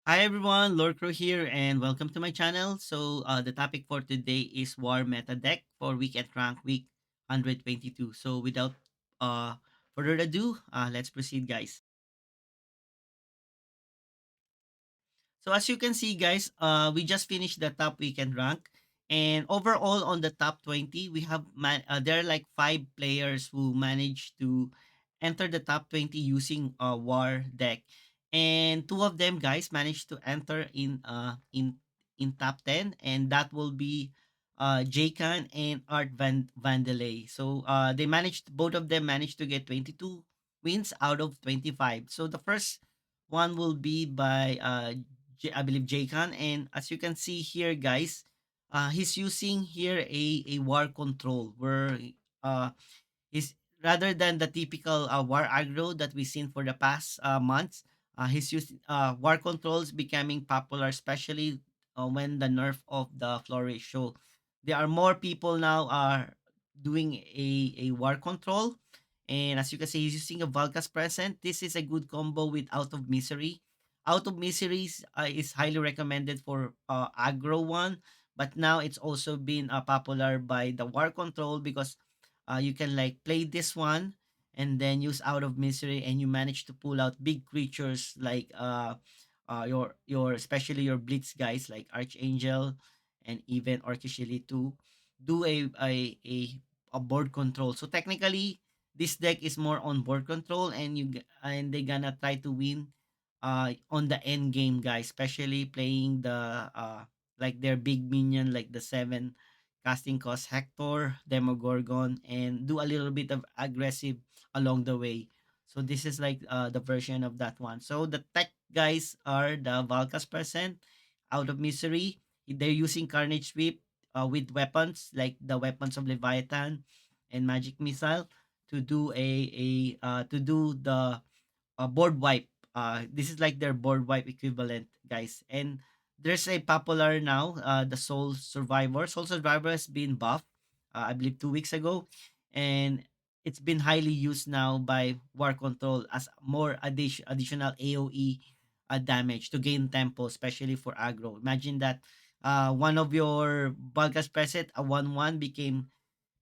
Hi everyone, Lord Crow here, and welcome to my channel. The topic for today is War Meta Deck for Weekend Rank Week 122. Without uh, further ado, let's proceed, guys. So as you can see, guys, we just finished the top weekend rank, and overall on the top 20, we have there are like five players who managed to enter the top 20 using a war deck, and two of them guys managed to enter in top 10, and that will be Jaykan and Art Vandelay. They managed both of them managed to get 22 wins out of 25. So the first one will be by I believe Jaykan. And as you can see here, guys, he's using here a war control where uh, he's rather than the typical war aggro that we've seen for the past months. He's using war controls becoming popular, especially when the nerf of the flourish. So there are more people now are doing a war control. And as you can see, he's using a Valkas present. This is a good combo with Out of Misery. Out of Miseries is highly recommended for aggro one, but now it's also been popular by the war control because you can like play this one and then use Out of Misery, and you manage to pull out big creatures like your especially your blitz guys like Archangel and even Orcish Elite to do a board control. So technically this deck is more on board control, and and they gonna try to win on the end game, guys, especially playing the like their big minion like the 7 casting cost Hector, Demogorgon, and do a little bit of aggressive along the way. So this is like the version of that one. So the tech guys are the Valkas present, Out of Misery. They're using Carnage Sweep with weapons like the weapons of Leviathan and Magic Missile to do to do the board wipe. This is like their board wipe equivalent, guys. And there's a popular now, the Soul Survivor. Soul Survivor has been buffed, I believe 2 weeks ago, and it's been highly used now by War Control as more additional AOE damage to gain tempo, especially for aggro. Imagine that one of your Balgas Preset, a 1-1 became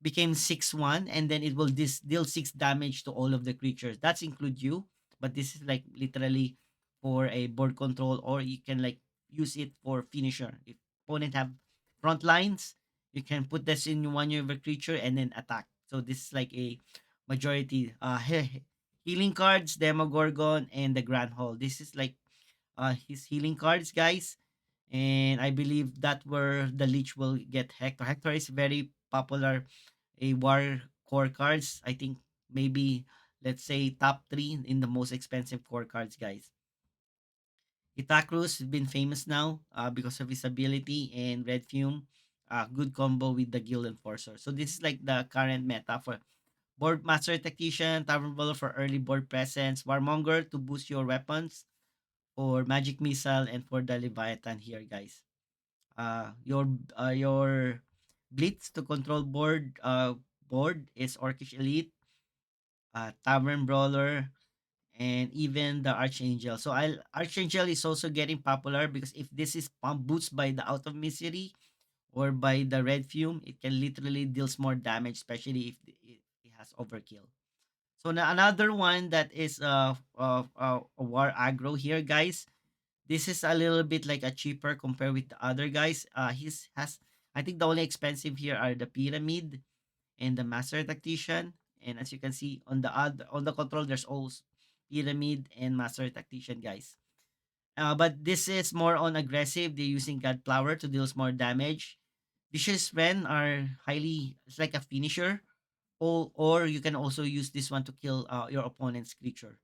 6-1, and then it will deal 6 damage to all of the creatures. That's include you, but this is like literally for a board control, or you can like use it for finisher. If opponent have front lines, you can put this in one of your creature and then attack. So this is like a majority healing cards, Demogorgon, and the Grand Hall. This is like his healing cards, guys. And I believe that where the Leech will get Hector. Hector is very popular a war core cards. I think maybe let's say top three in the most expensive core cards, guys. Itacrus has been famous now because of his ability, and Red Fume, good combo with the Guild Enforcer. So this is like the current meta for Board Master Tactician, Tavern Bowler for early board presence, Warmonger to boost your weapons, for Magic Missile, and for the Leviathan here, guys. Your Blitz to control board is Orcish Elite, Tavern Brawler, and even the Archangel. So Archangel is also getting popular because if this is pump boost by the Out of Misery or by the Red Fume, it can literally deals more damage, especially if it has overkill. So now another one that is a war aggro here, guys. This is a little bit like a cheaper compared with the other guys. He's has I think the only expensive here are the Pyramid and the Master Tactician. And as you can see on the control, there's also Pyramid and Master Tactician, guys. But this is more on aggressive. They're using God Flower to deal more damage. Vicious Ren are highly, it's like a finisher. Or you can also use this one to kill your opponent's creature.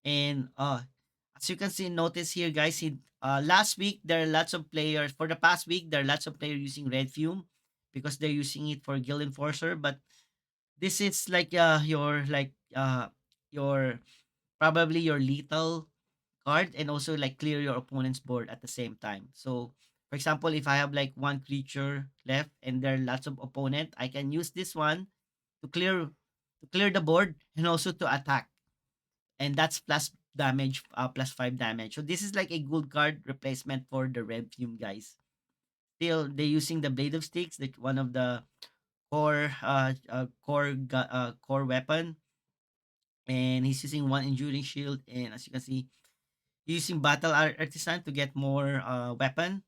And as you can see, notice here, guys, last week there are lots of players. For the past week, there are lots of players using Red Fume because they're using it for Guild Enforcer. But this is like your probably your lethal card, and also like clear your opponent's board at the same time. So for example, if I have like one creature left and there are lots of opponent, I can use this one to clear the board and also to attack. And that's damage, plus 5 damage. So this is like a good card replacement for the Red Fume, guys. Still, they're using the Blade of Sticks, like one of the core weapon, and he's using one enduring shield, and as you can see, using artisan to get more weapon,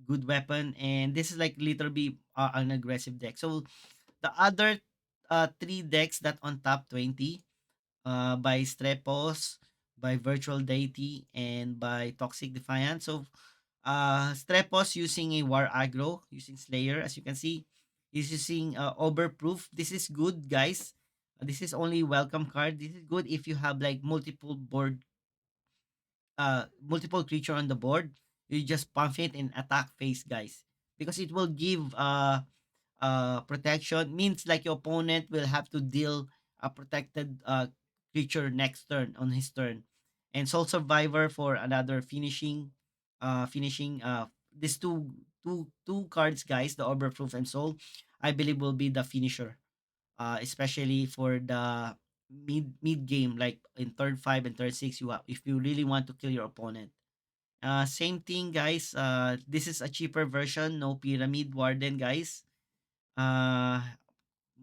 good weapon, and this is like literally an aggressive deck. So the other three decks that on top 20, by Strepos, by Virtual Deity, and by Toxic Defiant. So Strepos using a War Aggro, using Slayer, as you can see. He's using Overproof. This is good, guys. This is only welcome card. This is good if you have like multiple creature on the board. You just pump it in attack phase, guys, because it will give protection. Means like your opponent will have to deal a protected creature next turn on his turn. And Soul Survivor for another finishing these two cards, guys, the Overproof and Soul, I believe will be the finisher. Especially for the mid game, like in third five and third six, if you really want to kill your opponent. Same thing, guys. This is a cheaper version, no Pyramid Warden, guys. Uh,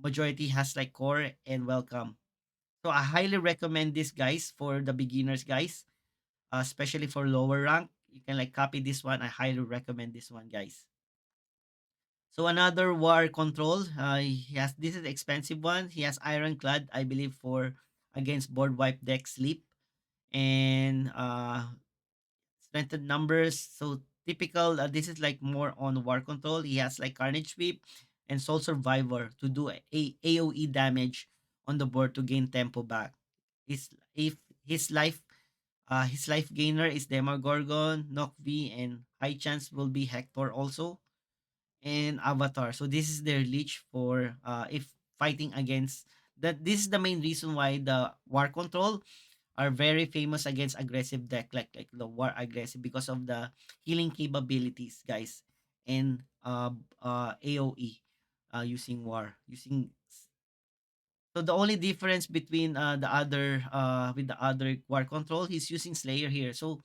Majority has like core and welcome. So I highly recommend this, guys, for the beginners, guys. Especially for lower rank. You can like copy this one. I highly recommend this one, guys. So another war control. He has this is expensive one. He has Ironclad, I believe, for against board wipe deck sleep, and strengthened numbers. So typical. This is like more on war control. He has like Carnage Sweep and Soul Survivor to do AOE damage on the board to gain tempo back. His if his life gainer is Demogorgon, Nokvi, and high chance will be Hector also, and Avatar. So this is their leech for if fighting against that. This is the main reason why the war control are very famous against aggressive deck, like the war aggressive, because of the healing capabilities, guys, and AOE, using war using. So the only difference between the other with the other war control, he's using Slayer here. So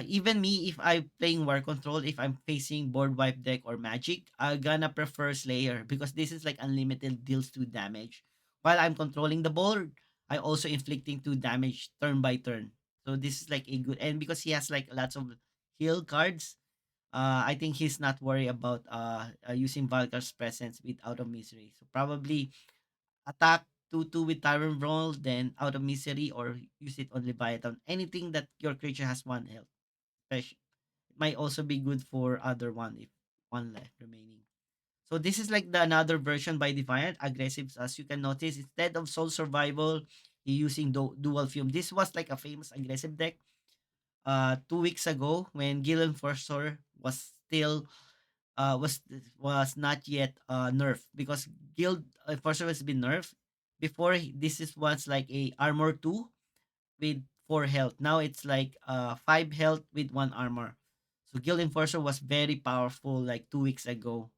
even me, if I'm playing War Control, if I'm facing board wipe deck or Magic, I'm gonna prefer Slayer because this is like unlimited deals 2 damage. While I'm controlling the board, I also inflicting 2 damage turn by turn. So this is like a good, and because he has like lots of heal cards, I think he's not worried about using Valkar's presence with Out of Misery. So probably attack 2-2 with Tyrant Brawl, then Out of Misery, or use it on Leviathan. Anything that your creature has 1 health. It might also be good for other one if one left remaining. So this is like the another version by Defiant aggressive. As you can notice, instead of Soul Survival, he using Dual Fume. This was like a famous aggressive deck 2 weeks ago when Gil Enforcer was still was not yet nerfed, because Guild Enforcer has been nerfed before. This is once like a armor 2 with 4 health. Now it's like 5 health with 1 armor. So Guild Enforcer was very powerful like 2 weeks ago.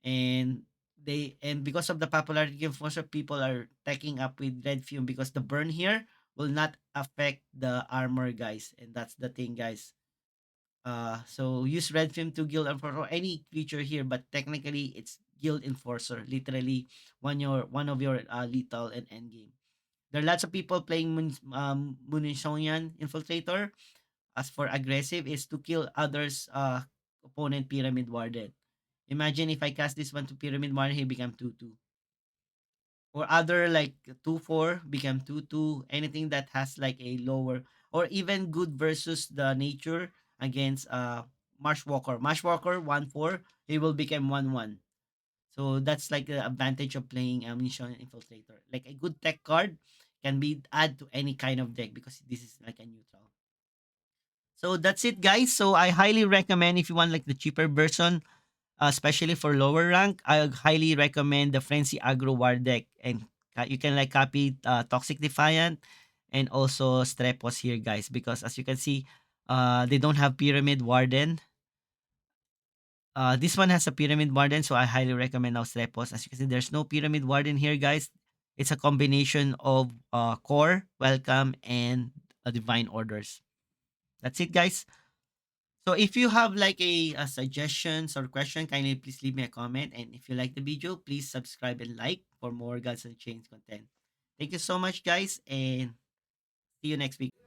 And because of the popularity of Guild Enforcer, people are taking up with Red Fume because the burn here will not affect the armor, guys. And that's the thing, guys. So use Red Film to Guild Enforcer or any creature here, but technically it's Guild Enforcer. Literally one of your lethal and end game. There are lots of people playing Munitions Infiltrator. As for aggressive, is to kill others opponent Pyramid Warden. Imagine if I cast this one to Pyramid Warden, he become 2-2. Or other like 2-4 become 2-2. Anything that has like a lower, or even good versus the nature against Marshwalker. Marshwalker 1-4, he will become 1-1. So that's like the advantage of playing Ammunition Infiltrator. Like a good tech card can be add to any kind of deck because this is like a neutral. So that's it, guys. So I highly recommend, if you want like the cheaper version, especially for lower rank, I highly recommend the Frenzy Aggro War deck, and you can like copy Toxic Defiant and also Strepos here, guys, because as you can see, they don't have Pyramid Warden. This one has a Pyramid Warden, so I highly recommend now Strepos. As you can see, there's no Pyramid Warden here, guys. It's a combination of Core, Welcome, and divine orders. That's it, guys. So if you have like a suggestions or question, kindly please leave me a comment. And if you like the video, please subscribe and like for more Gods and Chains content. Thank you so much, guys, and see you next week.